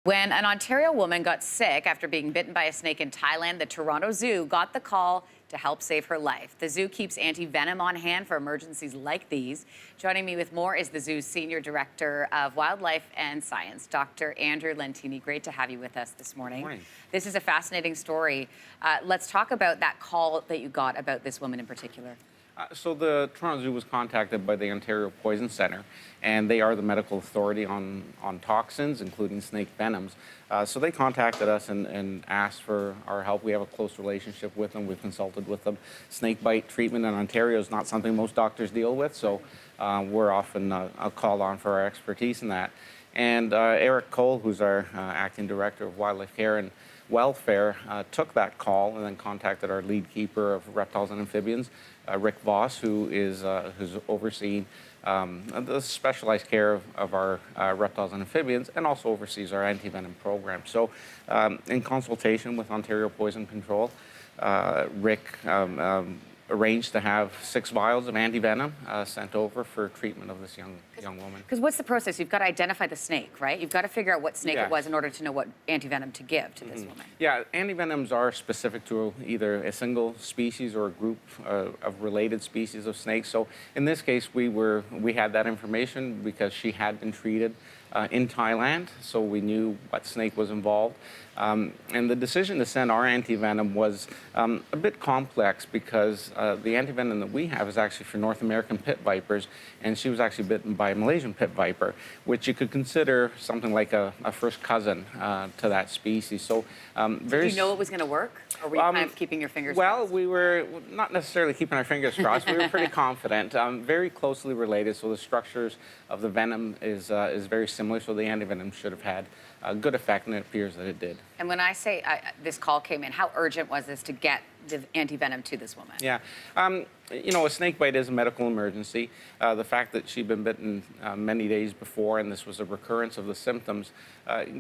When an Ontario woman got sick after being bitten by a snake in Thailand, the Toronto Zoo got the call to help save her life. The zoo keeps anti-venom on hand for emergencies like these. Joining me with more is the zoo's Senior Director of Wildlife and Science, Dr. Andrew Lentini. Great to have you with us this morning. Good morning. This is a fascinating story. Let's talk about that call that you got about this woman in particular. So the Toronto Zoo was contacted by the Ontario Poison Centre, and they are the medical authority on toxins, including snake venoms. So they contacted us and asked for our help. We have a close relationship with them. We've consulted with them. Snake bite treatment in Ontario is not something most doctors deal with, so we're often called on for our expertise in that. And Eric Cole, who's our acting director of wildlife care and welfare, took that call and then contacted our lead keeper of reptiles and amphibians, Rick Voss, who's overseeing the specialized care of our reptiles and amphibians, and also oversees our anti-venom program. So in consultation with Ontario Poison Control, Rick arranged to have 6 vials of anti-venom sent over for treatment of this young woman. Because what's the process? You've got to identify the snake, right? You've got to figure out what snake it was in order to know what anti-venom to give to this woman. Yeah, anti-venoms are specific to either a single species or a group of related species of snakes. So in this case, we had that information because she had been treated in Thailand, so we knew what snake was involved. And the decision to send our anti-venom was a bit complex because the anti-venom that we have is actually for North American pit vipers, and she was actually bitten by a Malaysian pit viper, which you could consider something like a first cousin to that species. So Did you know it was going to work, or were you kind of keeping your fingers crossed? Well, we were not necessarily keeping our fingers crossed. We were pretty confident. Very closely related, so the structures of the venom is very similar, so the anti-venom should have had a good effect, and it appears that it did. And when I say this call came in, how urgent was this to get the anti-venom to this woman? Yeah. You know, a snake bite is a medical emergency. The fact that she'd been bitten many days before and this was a recurrence of the symptoms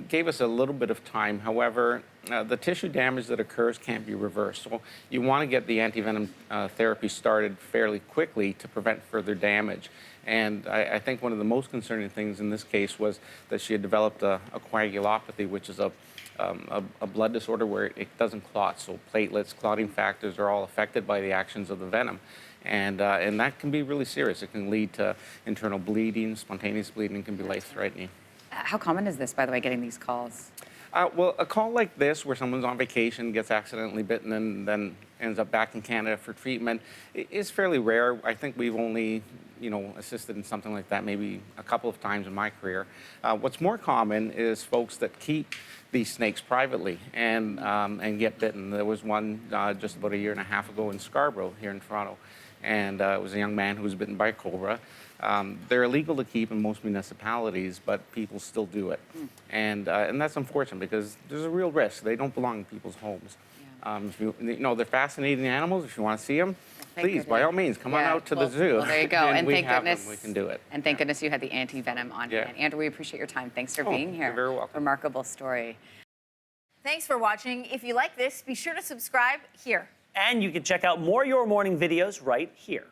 gave us a little bit of time. However, the tissue damage that occurs can't be reversed. So you want to get the anti-venom therapy started fairly quickly to prevent further damage. And I think one of the most concerning things in this case was that she had developed a coagulopathy, which is a blood disorder where it doesn't clot. So platelets, clotting factors are all affected by the actions of the venom. And that can be really serious. It can lead to internal bleeding, spontaneous bleeding, can be life-threatening. How common is this, by the way, getting these calls? Well, a call like this, where someone's on vacation, gets accidentally bitten, and then ends up back in Canada for treatment, is fairly rare. I think we've only, assisted in something like that maybe a couple of times in my career. What's more common is folks that keep these snakes privately and get bitten. There was one just about 1.5 years ago in Scarborough here in Toronto, and it was a young man who was bitten by a cobra. They're illegal to keep in most municipalities, but people still do it. And that's unfortunate because there's a real risk. They don't belong in people's homes. Yeah. They're fascinating animals. If you want to see them, please, by all means, come on out to the zoo. Well, there you go. And thank goodness we can do it. And thank goodness you had the anti-venom on hand. Andrew, we appreciate your time. Thanks for being here. You're very welcome. Remarkable story. Thanks for watching. If you like this, be sure to subscribe here. And you can check out more Your Morning videos right here.